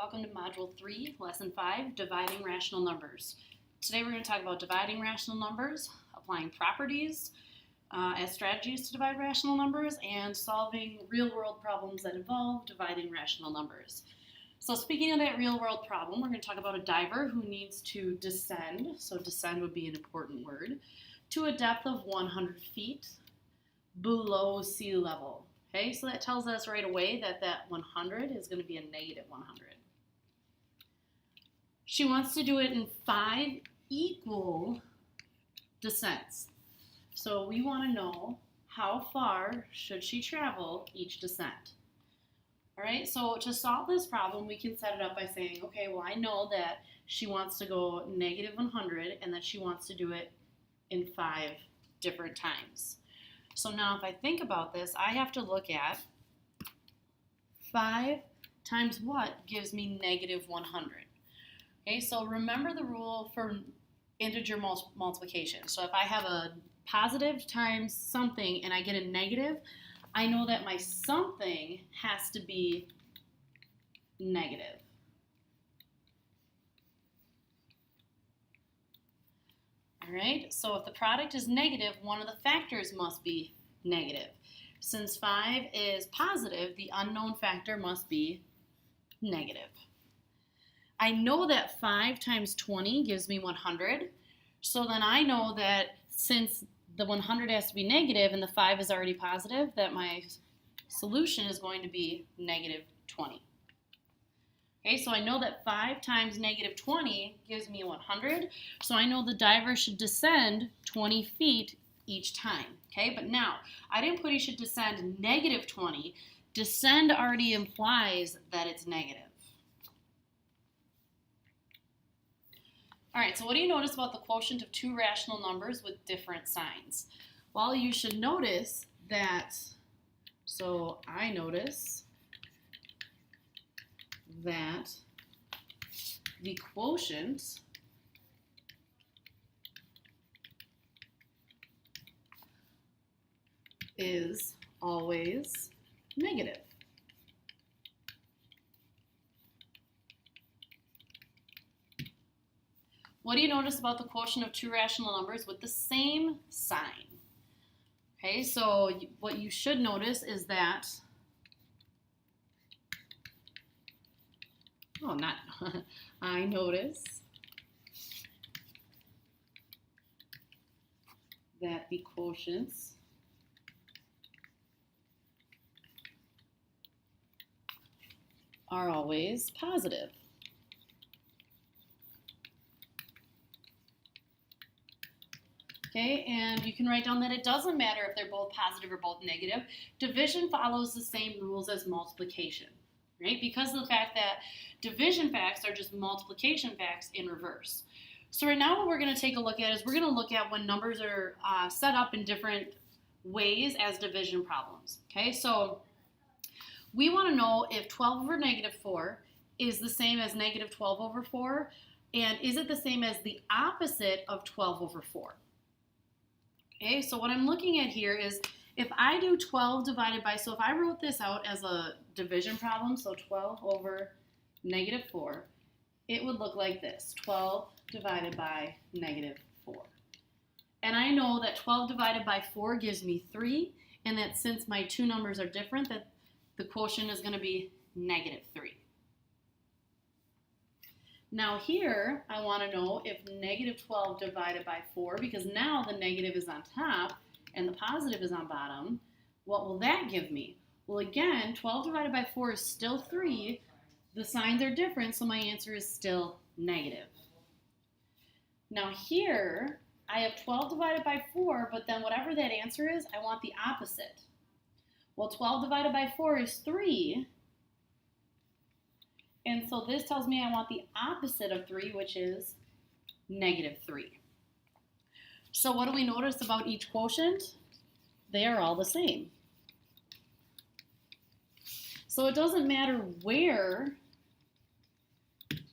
Welcome to Module 3, Lesson 5, Dividing Rational Numbers. Today we're going to talk about dividing rational numbers, applying properties as strategies to divide rational numbers, and solving real-world problems that involve dividing rational numbers. So speaking of that real-world problem, we're going to talk about a diver who needs to descend, so descend would be an important word, to a depth of 100 feet below sea level. Okay, so that tells us right away that that 100 is going to be a negative 100. She wants to do it in 5 equal descents. So we want to know how far should she travel each descent. All right, so to solve this problem, we can set it up by saying, okay, well, I know that she wants to go negative 100 and that she wants to do it in 5 different times. So now if I think about this, I have to look at 5 times what gives me negative 100. Okay, so remember the rule for integer multiplication. So if I have a positive times something and I get a negative, I know that my something has to be negative. All right, so if the product is negative, one of the factors must be negative. Since 5 is positive, the unknown factor must be negative. I know that 5 times 20 gives me 100, so then I know that since the 100 has to be negative and the 5 is already positive, that my solution is going to be negative 20. Okay, so I know that 5 times negative 20 gives me 100, so I know the diver should descend 20 feet each time. Okay, but now, I didn't put he should descend negative 20. Descend already implies that it's negative. All right, so what do you notice about the quotient of 2 rational numbers with different signs? Well, you should notice that, so I notice that the quotient is always negative. What do you notice about the quotient of 2 rational numbers with the same sign? Okay, so what you should notice is that I notice that the quotients are always positive. Okay, and you can write down that it doesn't matter if they're both positive or both negative. Division follows the same rules as multiplication. Right? Because of the fact that division facts are just multiplication facts in reverse. So right now what we're going to take a look at is we're going to look at when numbers are set up in different ways as division problems. Okay, so we want to know if 12 over negative 4 is the same as negative 12 over 4, and is it the same as the opposite of 12 over 4? Okay, so what I'm looking at here is if I do 12 divided by, so if I wrote this out as a division problem, so 12 over negative 4, it would look like this, 12 divided by negative 4. And I know that 12 divided by 4 gives me 3, and that since my 2 numbers are different, that the quotient is going to be negative 3. Now here, I want to know if negative 12 divided by 4, because now the negative is on top, and the positive is on bottom, what will that give me? Well, again, 12 divided by 4 is still 3. The signs are different, so my answer is still negative. Now here, I have 12 divided by 4, but then whatever that answer is, I want the opposite. Well, 12 divided by 4 is 3, and so this tells me I want the opposite of 3, which is negative 3. So what do we notice about each quotient? They are all the same. So it doesn't matter where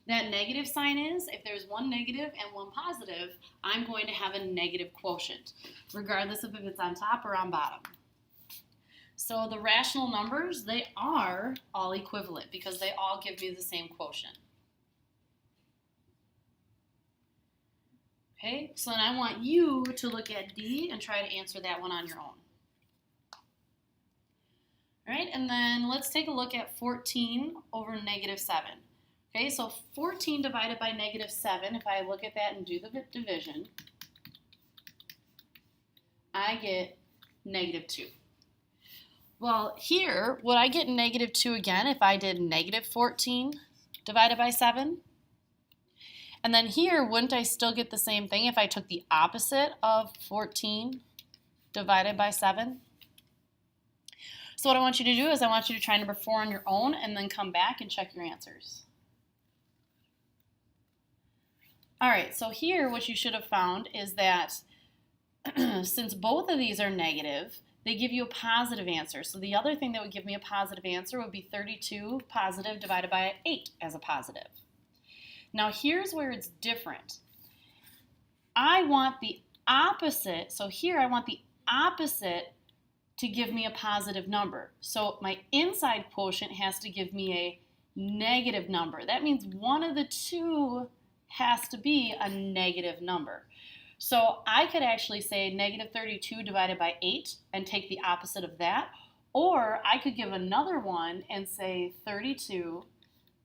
that negative sign is. If there's one negative and one positive, I'm going to have a negative quotient, regardless of if it's on top or on bottom. So the rational numbers, they are all equivalent because they all give me the same quotient. Okay, so then I want you to look at D and try to answer that one on your own. All right, and then let's take a look at 14 over negative 7. Okay, so 14 divided by negative 7, if I look at that and do the division, I get negative 2. Well, here, would I get negative 2 again if I did negative 14 divided by 7? And then here, wouldn't I still get the same thing if I took the opposite of 14 divided by 7? So what I want you to do is I want you to try number 4 on your own and then come back and check your answers. All right, so here what you should have found is that since both of these are negative, they give you a positive answer. So the other thing that would give me a positive answer would be 32 positive divided by 8 as a positive. Now here's where it's different. I want the opposite, so here I want the opposite to give me a positive number. So my inside quotient has to give me a negative number. That means one of the two has to be a negative number. So I could actually say negative 32 divided by 8 and take the opposite of that. Or I could give another one and say 32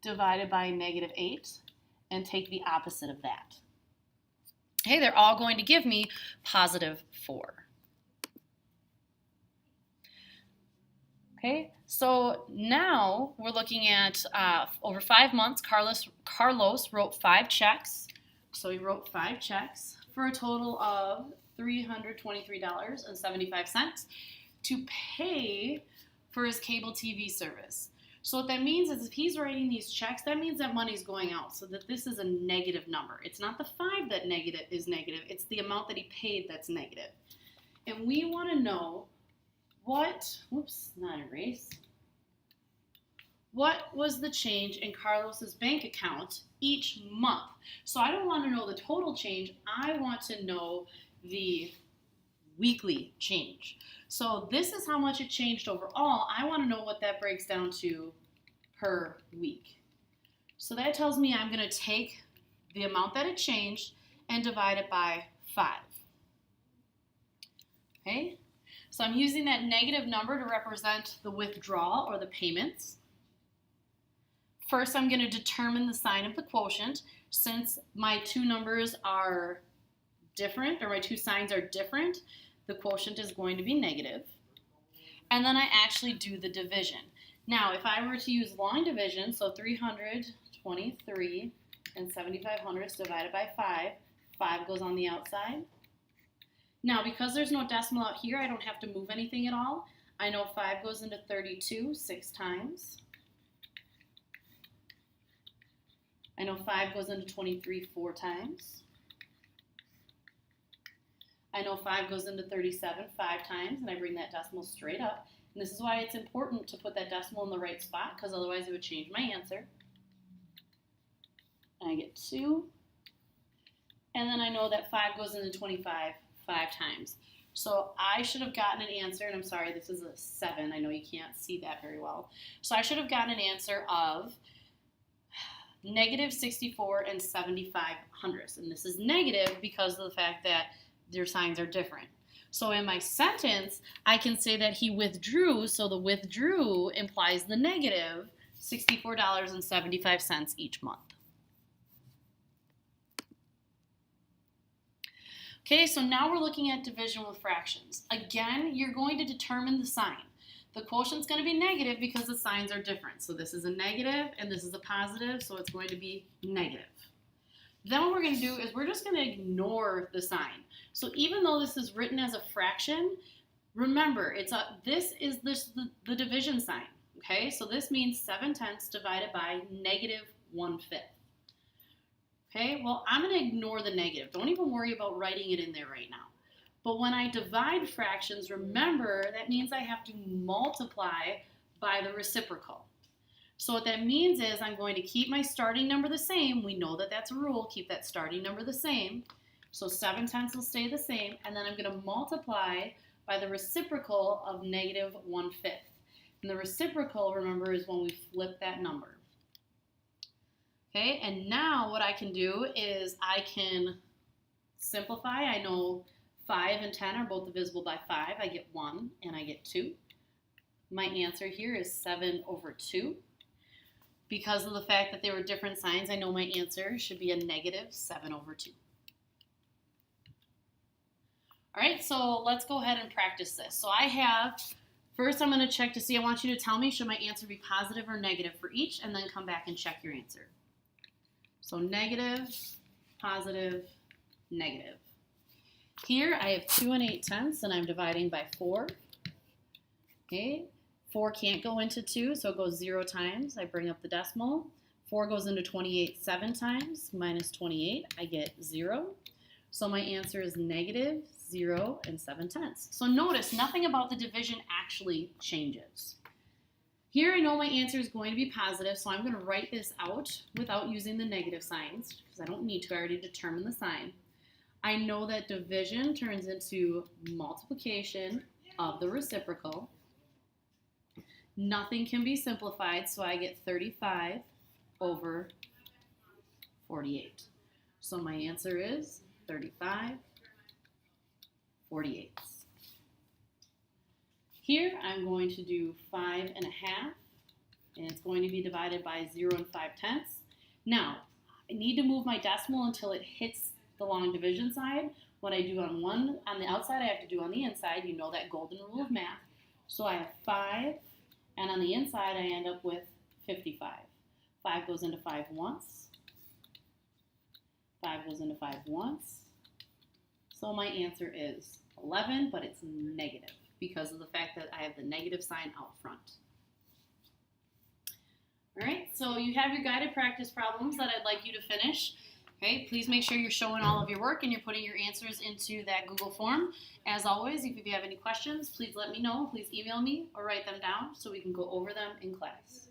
divided by negative 8 and take the opposite of that. Okay, they're all going to give me positive 4. Okay, so now we're looking at over 5 months, Carlos wrote 5 checks. So he wrote 5 checks for a total of $323.75 to pay for his cable TV service. So what that means is if he's writing these checks, that means that money's going out, so that this is a negative number. It's not the 5 that is negative, it's the amount that he paid that's negative. And we want to know what was the change in Carlos's bank account each month. So I don't want to know the total change, I want to know the weekly change. So this is how much it changed overall. I want to know what that breaks down to per week. So that tells me I'm going to take the amount that it changed and divide it by 5. Okay? So I'm using that negative number to represent the withdrawal or the payments. First, I'm going to determine the sign of the quotient. Since my two numbers are different, or my two signs are different, the quotient is going to be negative. And then I actually do the division. Now, if I were to use long division, so 323 and 7/500 divided by 5, 5 goes on the outside. Now, because there's no decimal out here, I don't have to move anything at all. I know 5 goes into 32 6 times. I know 5 goes into 23 4 times. I know 5 goes into 37 5 times, and I bring that decimal straight up. And this is why it's important to put that decimal in the right spot, because otherwise it would change my answer. And I get 2. And then I know that 5 goes into 25 5 times. So I should have gotten an answer, and I'm sorry, this is a 7. I know you can't see that very well. So I should have gotten an answer of negative 64 and 7/500. And this is negative because of the fact that their signs are different. So in my sentence, I can say that he withdrew, so the withdrew implies the negative $64.75 each month. Okay, so now we're looking at division with fractions. Again, you're going to determine the sign. The quotient's going to be negative because the signs are different. So this is a negative and this is a positive, so it's going to be negative. Then what we're going to do is we're just going to ignore the sign. So even though this is written as a fraction, remember, this is the division sign. Okay, so this means 7/10 divided by negative 1/5. Okay, well, I'm going to ignore the negative. Don't even worry about writing it in there right now. But when I divide fractions, remember, that means I have to multiply by the reciprocal. So what that means is I'm going to keep my starting number the same. We know that that's a rule. Keep that starting number the same. So 7/10 will stay the same. And then I'm going to multiply by the reciprocal of negative 1/5. And the reciprocal, remember, is when we flip that number. Okay, and now what I can do is I can simplify. I know 5 and 10 are both divisible by 5. I get 1 and I get 2. My answer here is 7/2. Because of the fact that they were different signs, I know my answer should be a negative 7/2. All right, so let's go ahead and practice this. So I have, first I'm going to check to see, I want you to tell me should my answer be positive or negative for each, and then come back and check your answer. So negative, positive, negative. Here I have 2 8/10, and I'm dividing by 4. Okay, 4 can't go into 2, so it goes 0 times. I bring up the decimal. 4 goes into 28 7 times, minus 28, I get 0. So my answer is negative 0 7/10. So notice nothing about the division actually changes. Here I know my answer is going to be positive, so I'm going to write this out without using the negative signs, because I don't need to, I already determined the sign. I know that division turns into multiplication of the reciprocal. Nothing can be simplified, so I get 35/48. So my answer is 35/48. Here I'm going to do 5 1/2, and it's going to be divided by 0 5/10. Now, I need to move my decimal until it hits the long division side. What I do on the outside, I have to do on the inside. You know that golden rule of math. So I have 5, and on the inside I end up with 55. 5 goes into 5 once. 5 goes into 5 once. So my answer is 11, but it's negative because of the fact that I have the negative sign out front. All right, so you have your guided practice problems that I'd like you to finish. Okay, please make sure you're showing all of your work and you're putting your answers into that Google form. As always, if you have any questions, please let me know. Please email me or write them down so we can go over them in class.